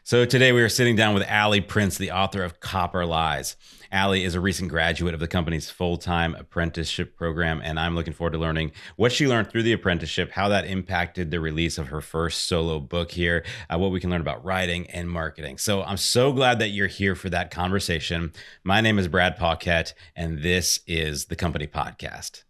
So today we are sitting down with Alli Prince, the author of Copper Lies. Alli is a recent graduate of the company's full-time apprenticeship program, and I'm looking forward to learning what she learned through the apprenticeship, how that impacted the release of her first solo book here, what we can learn about writing and marketing. So I'm so glad that you're here for that conversation. My name is Brad Paquette, and this is the Company Podcast.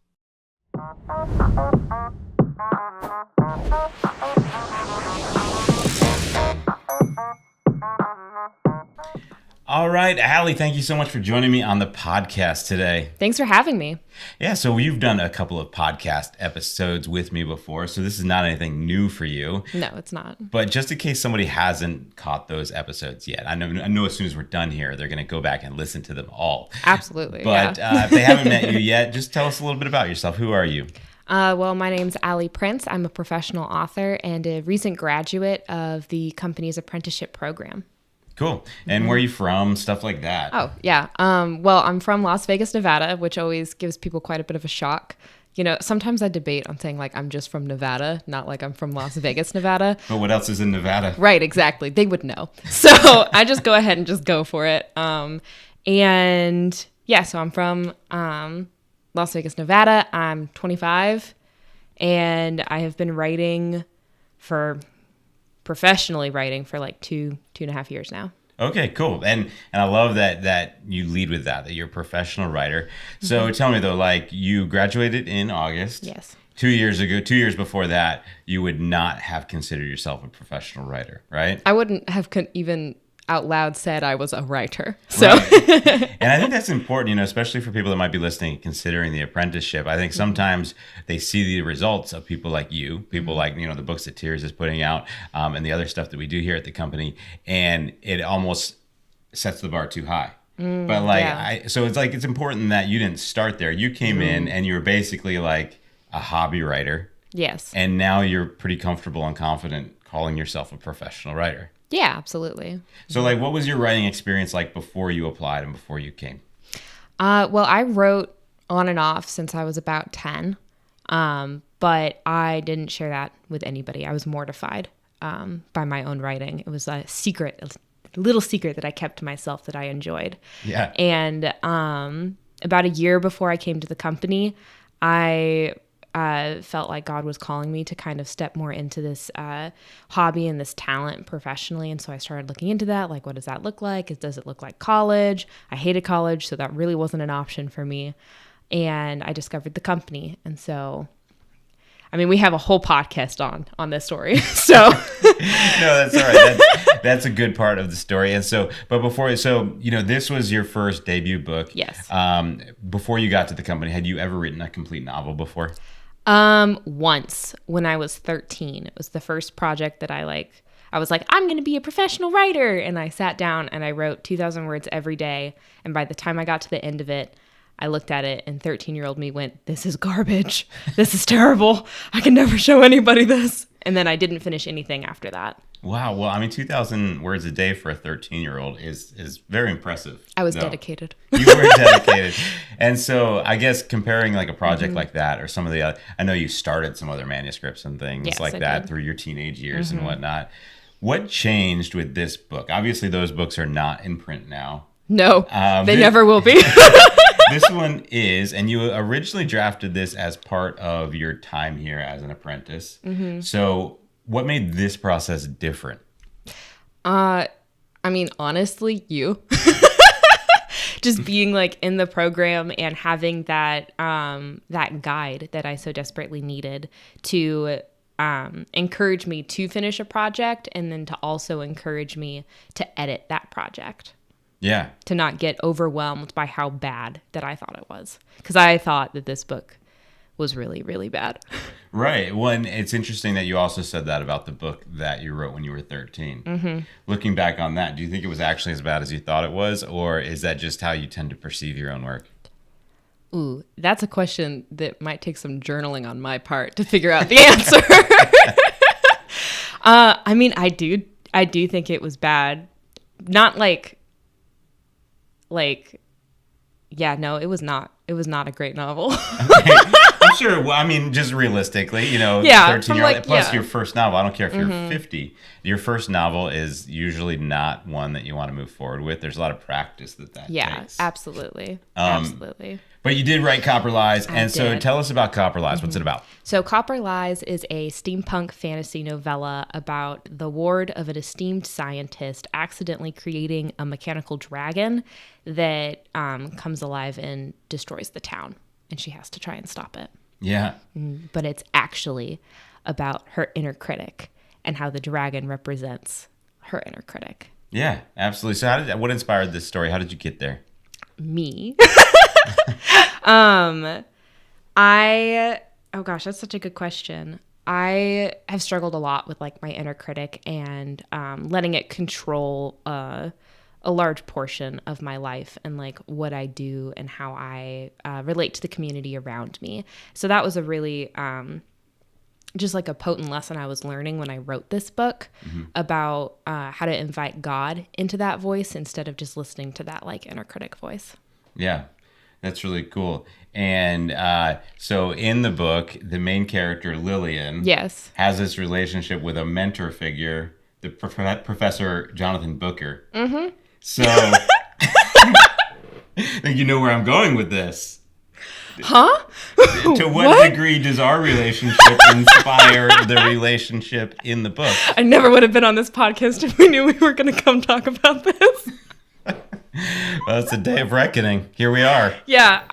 All right, Alli, thank you so much for joining me on the podcast today. Thanks for having me. Yeah, so you've done a couple of podcast episodes with me before, so this is not anything new for you. No, it's not. But just in case somebody hasn't caught those episodes yet, I know as soon as we're done here, they're going to go back and listen to them all. Absolutely. But if they haven't met you yet, just tell us a little bit about yourself. Who are you? Well, my name's Alli Prince. I'm a professional author and a recent graduate of the company's apprenticeship program. Cool. And where are you from? Stuff like that. Oh, yeah. Well, I'm from Las Vegas, Nevada, which always gives people quite a bit of a shock. You know, sometimes I debate on saying like I'm just from Nevada, not like I'm from Las Vegas, Nevada. But what else is in Nevada? Right, exactly. They would know. So I just go ahead and just go for it. And yeah, so I'm from Las Vegas, Nevada. I'm 25 and I have been professionally writing for like two and a half years now. Okay, cool. And I love that you lead with that you're a professional writer. So tell me though, like you graduated in August. Yes. 2 years ago, 2 years before that, you would not have considered yourself a professional writer, right? I wouldn't have even out loud said I was a writer. So, right. And I think that's important, you know, especially for people that might be listening, considering the apprenticeship. I think sometimes they see the results of people like you, people like, you know, the books that Tears is putting out and the other stuff that we do here at the company. And it almost sets the bar too high. But like, so it's like, it's important that you didn't start there. You came in and you were basically like a hobby writer. Yes. And now you're pretty comfortable and confident calling yourself a professional writer. Yeah, absolutely. So like, what was your writing experience like before you applied and before you came? Well, I wrote on and off since I was about 10, but I didn't share that with anybody. I was mortified by my own writing. It was a little secret that I kept to myself that I enjoyed. Yeah. And about a year before I came to the company, I felt like God was calling me to kind of step more into this hobby and this talent professionally. And so I started looking into that. Like, what does that look like? Does it look like college? I hated college, so that really wasn't an option for me. And I discovered the company. And so, I mean, we have a whole podcast on this story. So no, that's all right. That's a good part of the story. And so, you know, this was your first debut book. Yes. Before you got to the company, had you ever written a complete novel before? Once when I was 13. It was the first project that I was like, I'm going to be a professional writer. And I sat down and I wrote 2,000 words every day. And by the time I got to the end of it, I looked at it and 13-year-old me went, this is garbage. This is terrible. I can never show anybody this. And then I didn't finish anything after that. Wow. Well, I mean, 2,000 words a day for a 13-year-old is very impressive. I was dedicated. You were dedicated. And so I guess comparing like a project like that or some of the other, I know you started some other manuscripts and things like that through your teenage years and whatnot. What changed with this book? Obviously, those books are not in print now. No, they never will be. This one is, and you originally drafted this as part of your time here as an apprentice. So what made this process different? I mean, honestly, you. Just being like in the program and having that guide that I so desperately needed to encourage me to finish a project and then to also encourage me to edit that project. Yeah. To not get overwhelmed by how bad that I thought it was. Because I thought that this book was really, really bad. Right. Well, and it's interesting that you also said that about the book that you wrote when you were 13. Looking back on that, do you think it was actually as bad as you thought it was? Or is that just how you tend to perceive your own work? Ooh, that's a question that might take some journaling on my part to figure out the answer. I mean, I do think it was bad. Not yeah, no, it was not a great novel. Okay. I'm sure. Well, I mean, just realistically, Yeah, 13-year-old. like, Plus, yeah. your first novel. I don't care if you're 50. Your first novel is usually not one that you want to move forward with. There's a lot of practice that Yeah, takes. absolutely. Absolutely. But you did write Copper Lies, and so did. tell us about Copper Lies. What's it about? So Copper Lies is a steampunk fantasy novella about the ward of an esteemed scientist accidentally creating a mechanical dragon that comes alive and destroys the town. And she has to try and stop it. Yeah. But it's actually about her inner critic and how the dragon represents her inner critic. Yeah, absolutely. So what inspired this story? How did you get there? Me. Oh gosh, that's such a good question. I have struggled a lot with like my inner critic and letting it control a large portion of my life and like what I do and how I relate to the community around me. So that was a really just like a potent lesson I was learning when I wrote this book about how to invite God into that voice instead of just listening to that like inner critic voice. Yeah, that's really cool. And so in the book, the main character, Lillian, Yes. has this relationship with a mentor figure, the Professor Jonathan Booker. Mm-hmm. So I think you know where I'm going with this. Huh? To what degree does our relationship inspire the relationship in the book? I never would have been on this podcast if we knew we were going to come talk about this. Well, it's a day of reckoning. Here we are. Yeah,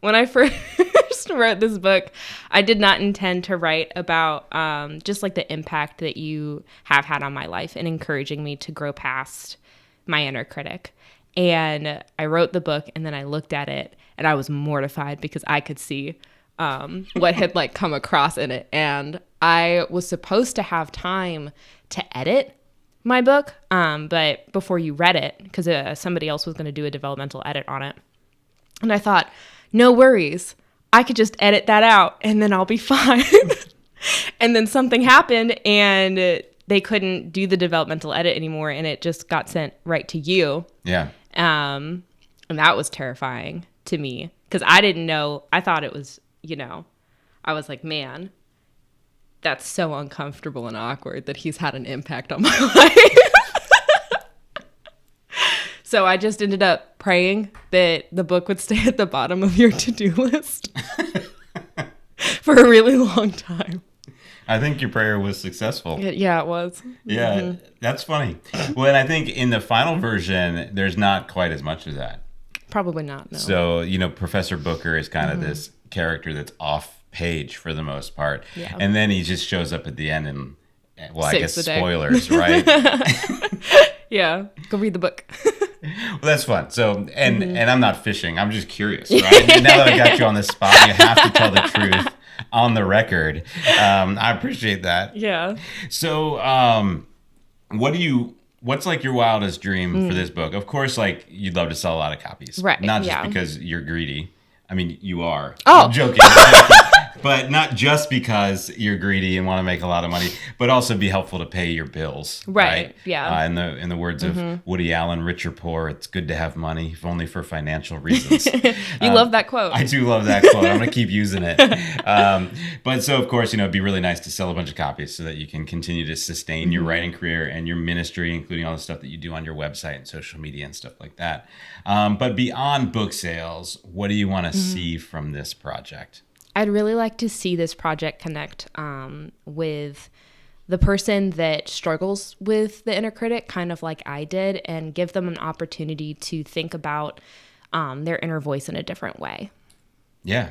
when I first wrote this book, I did not intend to write about just like the impact that you have had on my life and encouraging me to grow past my inner critic. And I wrote the book and then I looked at it and I was mortified because I could see what had like come across in it. And I was supposed to have time to edit my book, but before you read it, because somebody else was going to do a developmental edit on it. And I thought, no worries. I could just edit that out and then I'll be fine. And then something happened and they couldn't do the developmental edit anymore and it just got sent right to you. Yeah. And that was terrifying to me because I didn't know. I thought it was, I was like, man, that's so uncomfortable and awkward that he's had an impact on my life. So I just ended up praying that the book would stay at the bottom of your to-do list for a really long time. I think your prayer was successful. Yeah, it was. Yeah, that's funny. Well, and I think in the final version, there's not quite as much of that. Probably not, no. So, Professor Booker is kind of this character that's off page for the most part. Yeah. And then he just shows up at the end and, well, I guess Saves the day. spoilers, right? Yeah, go read the book. Well, that's fun. So, and I'm not fishing. I'm just curious, right? And now that I got you on the spot, you have to tell the truth on the record. I appreciate that. Yeah. So, what's like your wildest dream for this book? Of course, like you'd love to sell a lot of copies, Right, Not just yeah. because you're greedy. I mean, you are. Oh. I'm joking. But not just because you're greedy and want to make a lot of money, but also be helpful to pay your bills. Right, yeah. In the words of Woody Allen, rich or poor, it's good to have money, if only for financial reasons. You love that quote. I do love that quote. I'm going to keep using it. But so, of course, it'd be really nice to sell a bunch of copies so that you can continue to sustain your writing career and your ministry, including all the stuff that you do on your website and social media and stuff like that. But beyond book sales, what do you want to see from this project? I'd really like to see this project connect with the person that struggles with the inner critic, kind of like I did, and give them an opportunity to think about their inner voice in a different way. Yeah.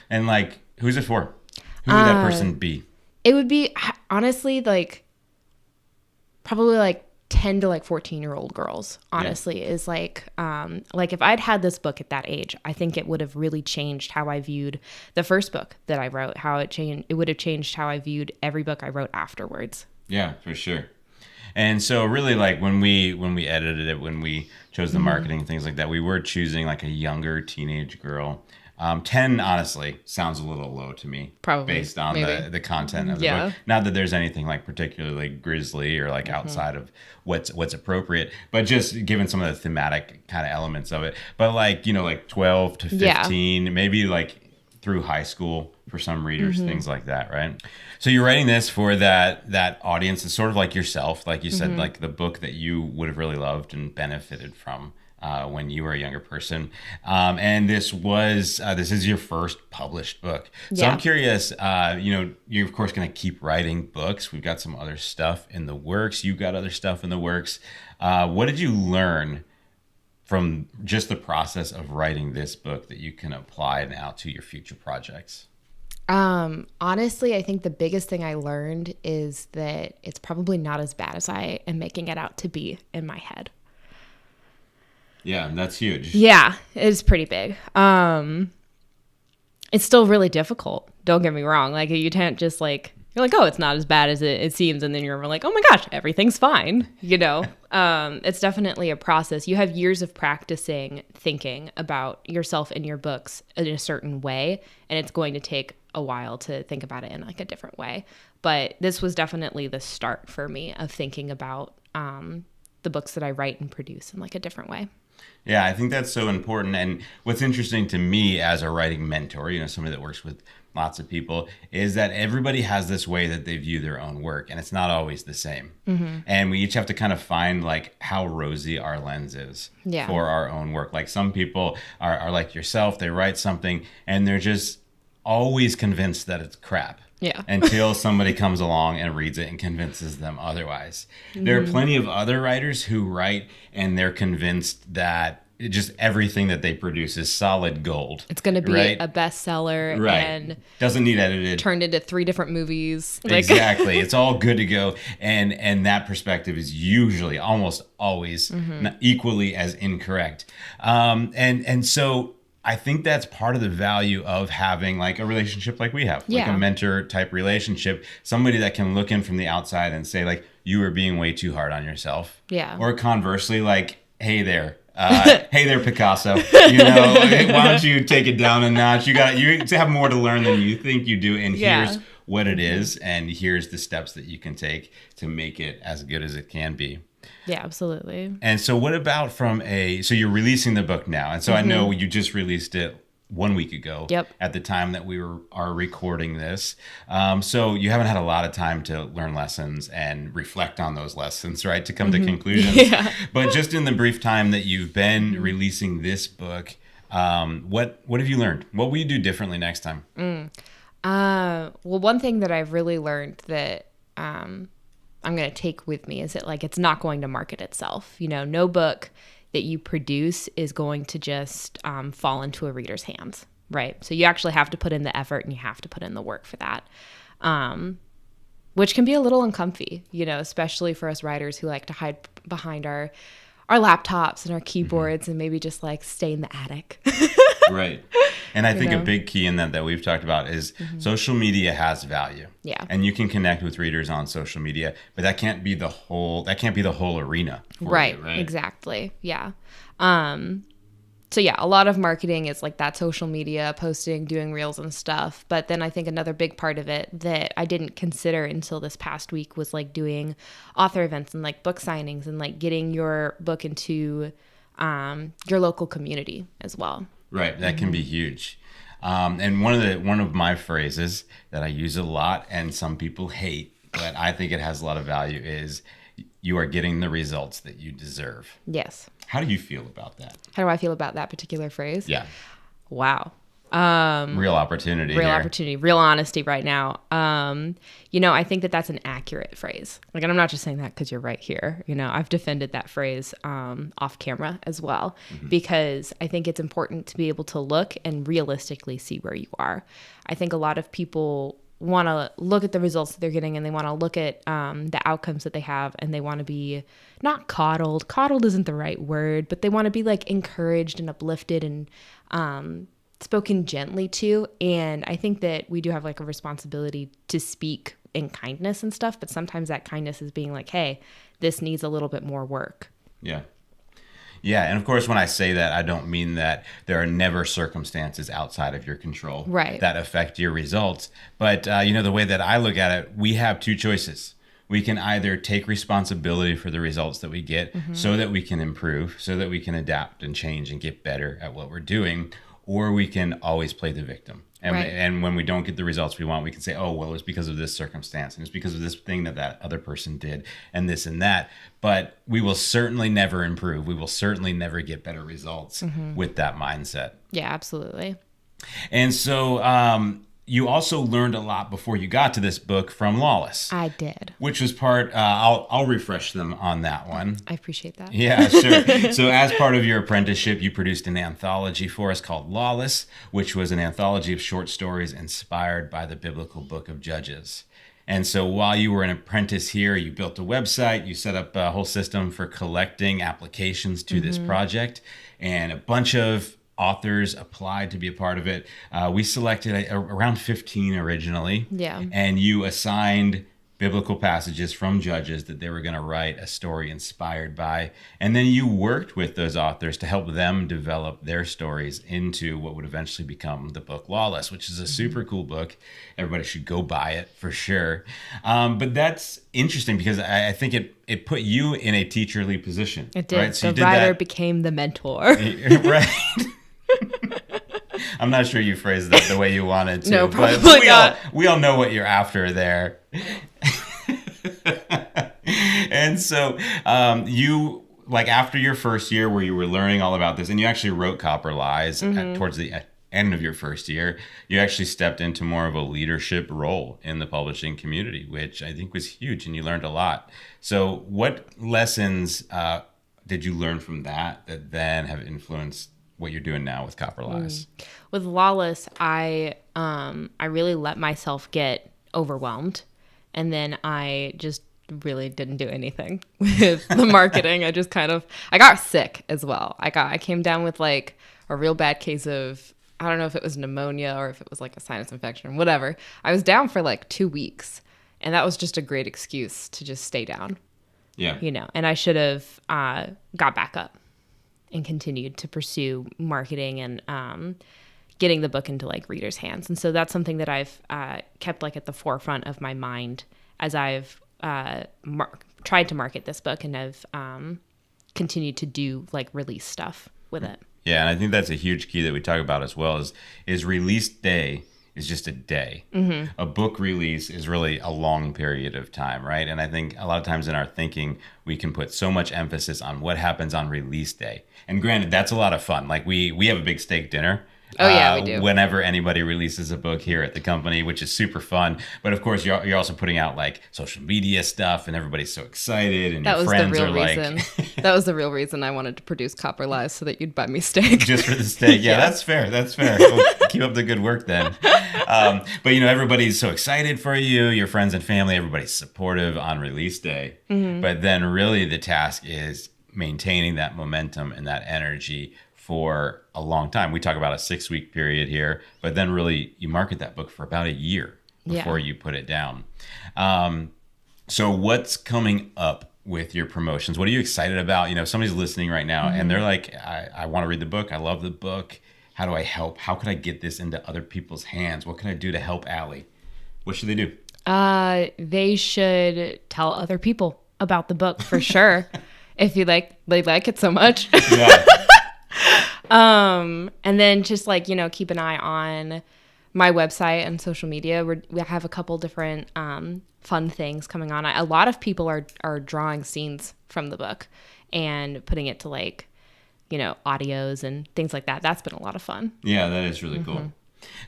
And like, who's it for? Who would that person be? It would be, honestly, like, probably like 10 to like 14-year-old girls, honestly, is like if I'd had this book at that age, I think it would have really changed how I viewed the first book that I wrote, it would have changed how I viewed every book I wrote afterwards. Yeah, for sure. And so really like when we edited it, when we chose the marketing and things like that, we were choosing like a younger teenage girl. 10 honestly sounds a little low to me, probably based on the content of the book. Not that there's anything like particularly grisly or like outside of what's appropriate, but just given some of the thematic kind of elements of it. But like, like 12 to 15, maybe like through high school for some readers, things like that, right? So you're writing this for that audience. It's sort of like yourself, like you said, like the book that you would have really loved and benefited from when you were a younger person. And this is your first published book. So Yeah. I'm curious, you're of course going to keep writing books. We've got some other stuff in the works. You've got other stuff in the works. What did you learn from just the process of writing this book that you can apply now to your future projects? Honestly, I think the biggest thing I learned is that it's probably not as bad as I am making it out to be in my head. Yeah, that's huge. Yeah, it's pretty big. It's still really difficult. Don't get me wrong. Like you can't just like, you're like, oh, it's not as bad as it seems. And then you're like, oh my gosh, everything's fine. It's definitely a process. You have years of practicing thinking about yourself in your books in a certain way. And it's going to take a while to think about it in like a different way. But this was definitely the start for me of thinking about the books that I write and produce in like a different way. Yeah, I think that's so important. And what's interesting to me as a writing mentor, somebody that works with lots of people, is that everybody has this way that they view their own work, and it's not always the same. And we each have to kind of find like how rosy our lens is for our own work. Like some people are like yourself, they write something and they're just always convinced that it's crap. Yeah. Until somebody comes along and reads it and convinces them otherwise. There are plenty of other writers who write and they're convinced that just everything that they produce is solid gold. It's going to be right? a bestseller Right. and doesn't need edited. turned into 3 different movies. Exactly. It's all good to go. And that perspective is usually almost always equally as incorrect. And so I think that's part of the value of having like a relationship like we have, like a mentor type relationship, somebody that can look in from the outside and say like, you are being way too hard on yourself. Yeah. Or conversely, like, hey there, Picasso, why don't you take it down a notch? You have more to learn than you think you do. And here's what it is. And here's the steps that you can take to make it as good as it can be. Yeah, absolutely. And so what about so you're releasing the book now. And so I know you just released it 1 week ago at the time that we are recording this. So you haven't had a lot of time to learn lessons and reflect on those lessons, right? To come to conclusions. But just in the brief time that you've been releasing this book, what have you learned? What will you do differently next time? Well, one thing that I've really learned that I'm going to take with me is that like it's not going to market itself. No book that you produce is going to just fall into a reader's hands, right? So you actually have to put in the effort and you have to put in the work for that, which can be a little uncomfy, especially for us writers who like to hide behind our laptops and our keyboards and maybe just like stay in the attic. Right. And I think a big key in that we've talked about is social media has value. Yeah. And you can connect with readers on social media, but that can't be the whole arena. Right. You, right. Exactly. Yeah. So yeah, a lot of marketing is like that social media, posting, doing reels and stuff. But then I think another big part of it that I didn't consider until this past week was like doing author events and like book signings and like getting your book into your local community as well. Right. That can be huge. And one of my phrases that I use a lot and some people hate, but I think it has a lot of value is you are getting the results that you deserve. Yes. How do you feel about that? How do I feel about that particular phrase? Yeah. Wow. Real opportunity. Real honesty right now. I think that's an accurate phrase. Like, and I'm not just saying that because you're right here. I've defended that phrase off camera as well, because I think it's important to be able to look and realistically see where you are. I think a lot of people want to look at the results that they're getting and they want to look at the outcomes that they have and they want to be not coddled. Coddled isn't the right word, but they want to be like encouraged and uplifted and spoken gently to. And I think that we do have like a responsibility to speak in kindness and stuff, but sometimes that kindness is being like, hey, this needs a little bit more work. Yeah. Yeah. And of course, when I say that, I don't mean that there are never circumstances outside of your control that affect your results. But, the way that I look at it, we have 2 choices. We can either take responsibility for the results that we get so that we can improve, so that we can adapt and change and get better at what we're doing, or we can always play the victim. And, Right. and when we don't get the results we want, we can say, oh, well, it's because of this circumstance, and it's because of this thing that other person did, and this and that. But we will certainly never improve. We will certainly never get better results with that mindset. Yeah, absolutely. And so you also learned a lot before you got to this book from Lawless, I did. which was part, I'll refresh them on that one. I appreciate that. Yeah, sure. So as part of your apprenticeship, you produced an anthology for us called Lawless, which was an anthology of short stories inspired by the biblical book of Judges. And so while you were an apprentice here, you built a website, you set up a whole system for collecting applications to this project, and a bunch of authors applied to be a part of it. We selected around 15 originally. Yeah. And you assigned biblical passages from Judges that they were going to write a story inspired by. And then you worked with those authors to help them develop their stories into what would eventually become the book Lawless, which is a super cool book. Everybody should go buy it for sure. But that's interesting because I think it put you in a teacherly position. It did. Right? So the you did writer that. became the mentor. Right. I'm not sure you phrased that the way you wanted to. No, but probably not. We all know what you're after there. And so you, like after your first year where you were learning all about this, and you actually wrote Copper Lies towards the end of your first year, you actually stepped into more of a leadership role in the publishing community, which I think was huge, and you learned a lot. So what lessons did you learn from that then have influenced what you're doing now with Copper Lies? With Lawless, I really let myself get overwhelmed, and then I just really didn't do anything with the marketing. I got sick as well. I came down with like a real bad case of, I don't know if it was pneumonia or if it was like a sinus infection, whatever. I was down for like 2 weeks, and that was just a great excuse to just stay down. Yeah. And I should have got back up and continued to pursue marketing and getting the book into like readers' hands. And so that's something that I've kept like at the forefront of my mind as I've tried to market this book and have continued to do like release stuff with it. Yeah, and I think that's a huge key that we talk about as well is release day is just a day. A book release is really a long period of time, right? And I think a lot of times in our thinking, we can put so much emphasis on what happens on release day. And granted, that's a lot of fun. Like we have a big steak dinner. Oh, yeah, we do. Whenever anybody releases a book here at the company, which is super fun. But of course, you're also putting out like social media stuff, and everybody's so excited, and your friends are like, that was the real reason I wanted to produce Copper Lies, so that you'd buy me steak. Just for the steak. Yeah, that's fair. That's fair. Well, keep up the good work then. But everybody's so excited for you, your friends and family, everybody's supportive on release day. But then really the task is maintaining that momentum and that energy for a long time. We talk about a 6-week period here, but then really you market that book for about a year before you put it down. So what's coming up with your promotions? What are you excited about? Somebody's listening right now and they're like, I want to read the book. I love the book. How do I help? How could I get this into other people's hands? What can I do to help Alli? What should they do? They should tell other people about the book for sure. If they like it so much. Yeah. And then just like, keep an eye on my website and social media. We have a couple different fun things coming on. A lot of people are drawing scenes from the book and putting it to like, audios and things like that. That's been a lot of fun. Yeah, that is really cool.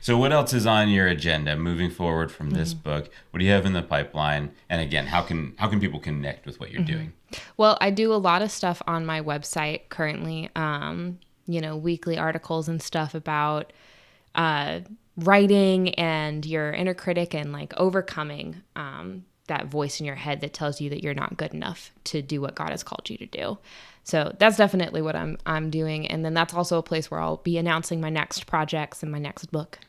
So what else is on your agenda moving forward from this book? What do you have in the pipeline? And again, how can people connect with what you're doing? Well, I do a lot of stuff on my website currently, weekly articles and stuff about writing and your inner critic and like overcoming that voice in your head that tells you that you're not good enough to do what God has called you to do. So that's definitely what I'm doing. And then that's also a place where I'll be announcing my next projects and my next book.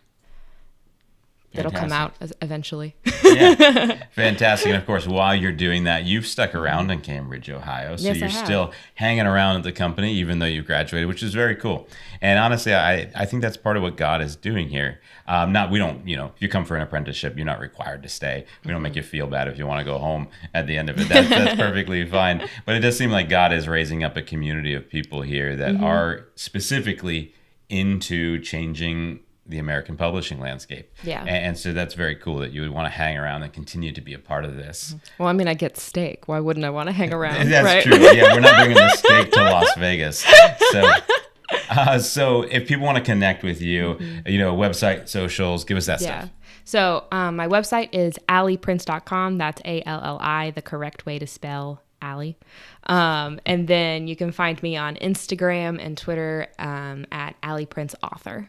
That'll come out eventually. Yeah, fantastic. And of course, while you're doing that, you've stuck around in Cambridge, Ohio. So yes, you're still hanging around at the company, even though you graduated, which is very cool. And honestly, I think that's part of what God is doing here. If you come for an apprenticeship, you're not required to stay. We don't make you feel bad if you want to go home at the end of it. That's perfectly fine. But it does seem like God is raising up a community of people here that are specifically into changing the American publishing landscape. Yeah. And so that's very cool that you would want to hang around and continue to be a part of this. Well, I mean, I get steak. Why wouldn't I want to hang around? That's right? true. Yeah, we're not bringing the steak to Las Vegas. So if people want to connect with you, website, socials, give us that stuff. So my website is alliprince.com. That's ALLI, the correct way to spell Alli. And then you can find me on Instagram and Twitter at Alli Prince Author.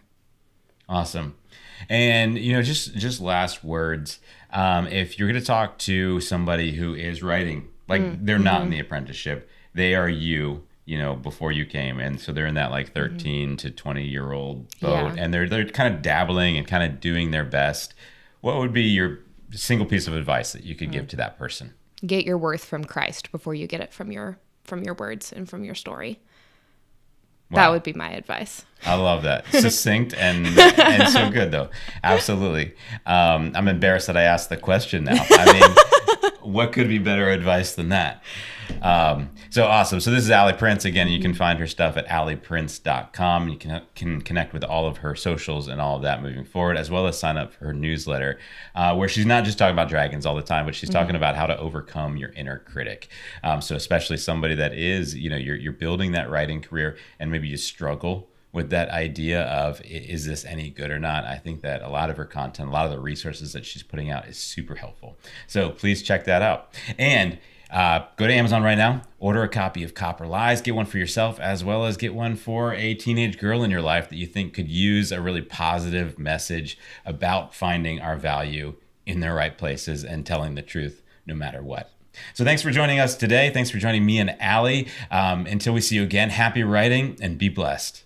Awesome. And, just last words. If you're going to talk to somebody who is writing, like they're not in the apprenticeship, they are you, before you came. And so they're in that like 13 to 20-year-old boat, and they're kind of dabbling and kind of doing their best. What would be your single piece of advice that you could give to that person? Get your worth from Christ before you get it from your words and from your story. Wow. That would be my advice. I love that. Succinct and so good, though. Absolutely. I'm embarrassed that I asked the question now. I mean, what could be better advice than that? So awesome. So this is Alli Prince. Again, you can find her stuff at alliprince.com. You can connect with all of her socials and all of that moving forward, as well as sign up for her newsletter, where she's not just talking about dragons all the time, but she's talking about how to overcome your inner critic. So especially somebody that is, you're building that writing career and maybe you struggle with that idea of, is this any good or not? I think that a lot of her content, a lot of the resources that she's putting out is super helpful. So please check that out. And go to Amazon right now, order a copy of Copper Lies, get one for yourself, as well as get one for a teenage girl in your life that you think could use a really positive message about finding our value in the right places and telling the truth no matter what. So thanks for joining us today. Thanks for joining me and Alli. Until we see you again, happy writing and be blessed.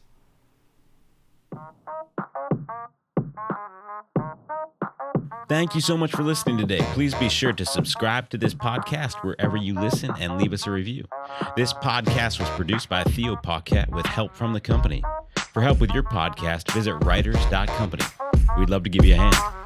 Thank you so much for listening today. Please be sure to subscribe to this podcast wherever you listen and leave us a review. This podcast was produced by Theo Paquette with help from the company. For help with your podcast, visit writers.company. We'd love to give you a hand.